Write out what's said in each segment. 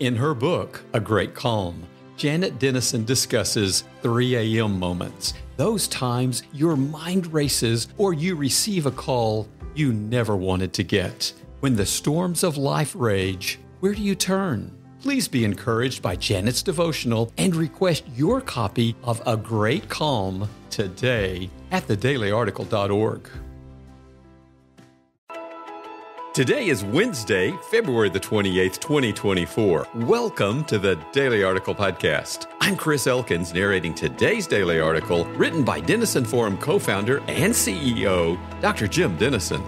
In her book, A Great Calm, Janet Denison discusses 3 a.m. moments, those times your mind races or you receive a call you never wanted to get. When the storms of life rage, where do you turn? Please be encouraged by Janet's devotional and request your copy of A Great Calm today at thedailyarticle.org. Today is Wednesday, February the 28th, 2024. Welcome to the Daily Article Podcast. I'm Chris Elkins narrating today's Daily Article written by Denison Forum co-founder and CEO, Dr. Jim Denison.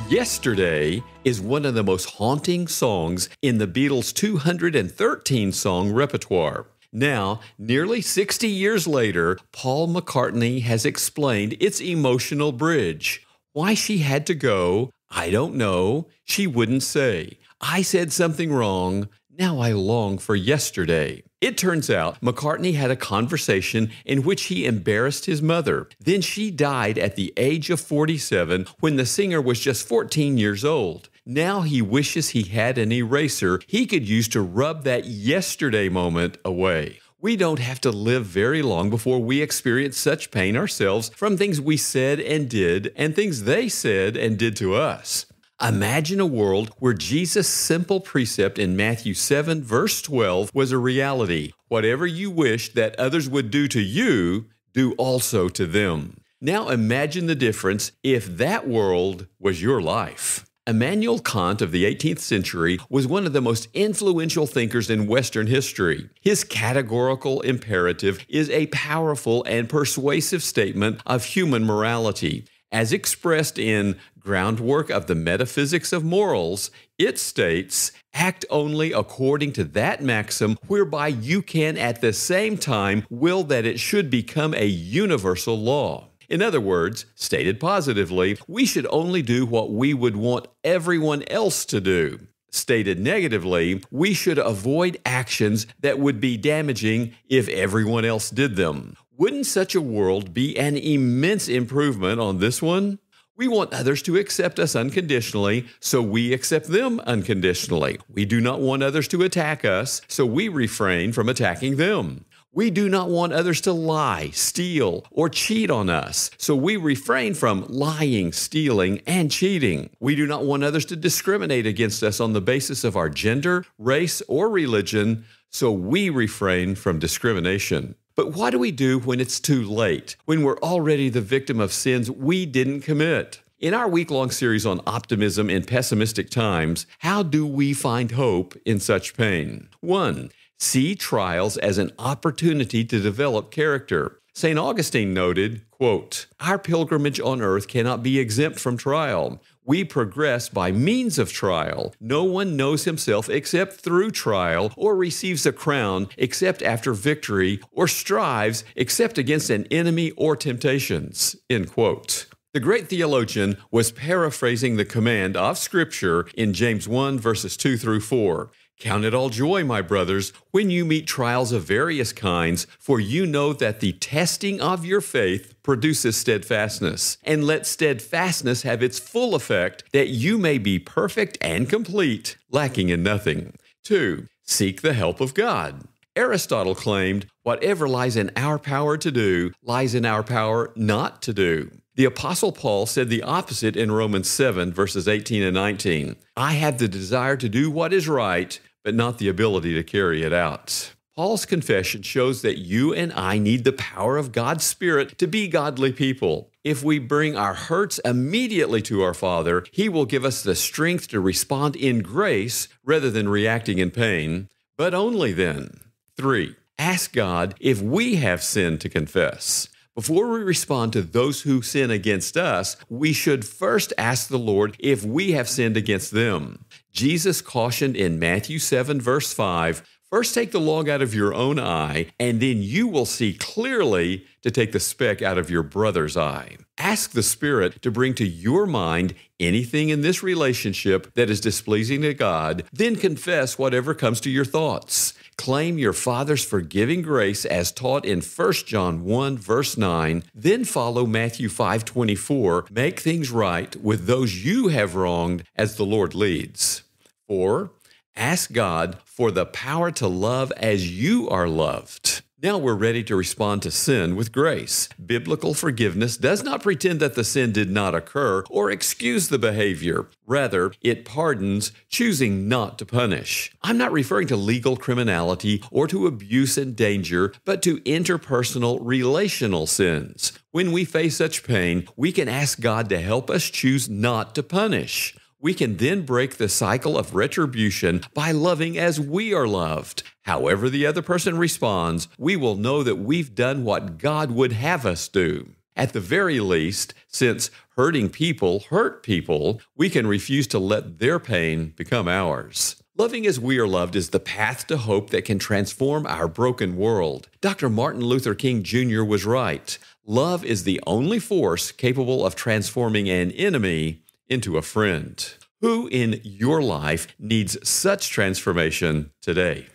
Yesterday is one of the most haunting songs in the Beatles' 213-song repertoire. Now, nearly 60 years later, Paul McCartney has explained its emotional bridge. Why she had to go, I don't know. She wouldn't say. I said something wrong. Now I long for yesterday. It turns out McCartney had a conversation in which he embarrassed his mother. Then she died at the age of 47 when the singer was just 14 years old. Now he wishes he had an eraser he could use to rub that yesterday moment away. We don't have to live very long before we experience such pain ourselves from things we said and did and things they said and did to us. Imagine a world where Jesus' simple precept in Matthew 7, verse 12 was a reality. Whatever you wish that others would do to you, do also to them. Now imagine the difference if that world was your life. Immanuel Kant of the 18th century was one of the most influential thinkers in Western history. His categorical imperative is a powerful and persuasive statement of human morality. As expressed in Groundwork of the Metaphysics of Morals, it states, act only according to that maxim whereby you can at the same time will that it should become a universal law. In other words, stated positively, we should only do what we would want everyone else to do. Stated negatively, we should avoid actions that would be damaging if everyone else did them. Wouldn't such a world be an immense improvement on this one? We want others to accept us unconditionally, so we accept them unconditionally. We do not want others to attack us, so we refrain from attacking them. We do not want others to lie, steal, or cheat on us, so we refrain from lying, stealing, and cheating. We do not want others to discriminate against us on the basis of our gender, race, or religion, so we refrain from discrimination. But what do we do when it's too late, when we're already the victim of sins we didn't commit? In our week-long series on optimism in pessimistic times, how do we find hope in such pain? 1. See trials as an opportunity to develop character. St. Augustine noted, quote, our pilgrimage on earth cannot be exempt from trial. We progress by means of trial. No one knows himself except through trial, or receives a crown except after victory, or strives except against an enemy or temptations, end quote. The great theologian was paraphrasing the command of Scripture in James 1, verses 2 through 4. Count it all joy, my brothers, when you meet trials of various kinds, for you know that the testing of your faith produces steadfastness. And let steadfastness have its full effect, that you may be perfect and complete, lacking in nothing. 2. Seek the help of God. Aristotle claimed, whatever lies in our power to do, lies in our power not to do. The Apostle Paul said the opposite in Romans 7, verses 18 and 19. I have the desire to do what is right, but not the ability to carry it out. Paul's confession shows that you and I need the power of God's Spirit to be godly people. If we bring our hurts immediately to our Father, He will give us the strength to respond in grace rather than reacting in pain, but only then. 3. Ask God if we have sin to confess. Before we respond to those who sin against us, we should first ask the Lord if we have sinned against them. Jesus cautioned in Matthew 7, verse 5, first take the log out of your own eye, and then you will see clearly to take the speck out of your brother's eye. Ask the Spirit to bring to your mind anything in this relationship that is displeasing to God, then confess whatever comes to your thoughts. Claim your Father's forgiving grace as taught in 1 John 1, verse 9, then follow Matthew 5:24, make things right with those you have wronged as the Lord leads. 4. Ask God for the power to love as you are loved. Now we're ready to respond to sin with grace. Biblical forgiveness does not pretend that the sin did not occur or excuse the behavior. Rather, it pardons, choosing not to punish. I'm not referring to legal criminality or to abuse and danger, but to interpersonal relational sins. When we face such pain, we can ask God to help us choose not to punish. We can then break the cycle of retribution by loving as we are loved. However the other person responds, we will know that we've done what God would have us do. At the very least, since hurting people hurt people, we can refuse to let their pain become ours. Loving as we are loved is the path to hope that can transform our broken world. Dr. Martin Luther King Jr. was right. Love is the only force capable of transforming an enemy into a friend. Who in your life needs such transformation today?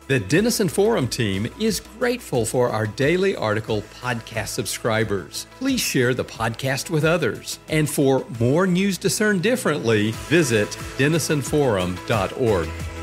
The Denison Forum team is grateful for our daily article podcast subscribers. Please share the podcast with others. And for more news discerned differently, visit denisonforum.org.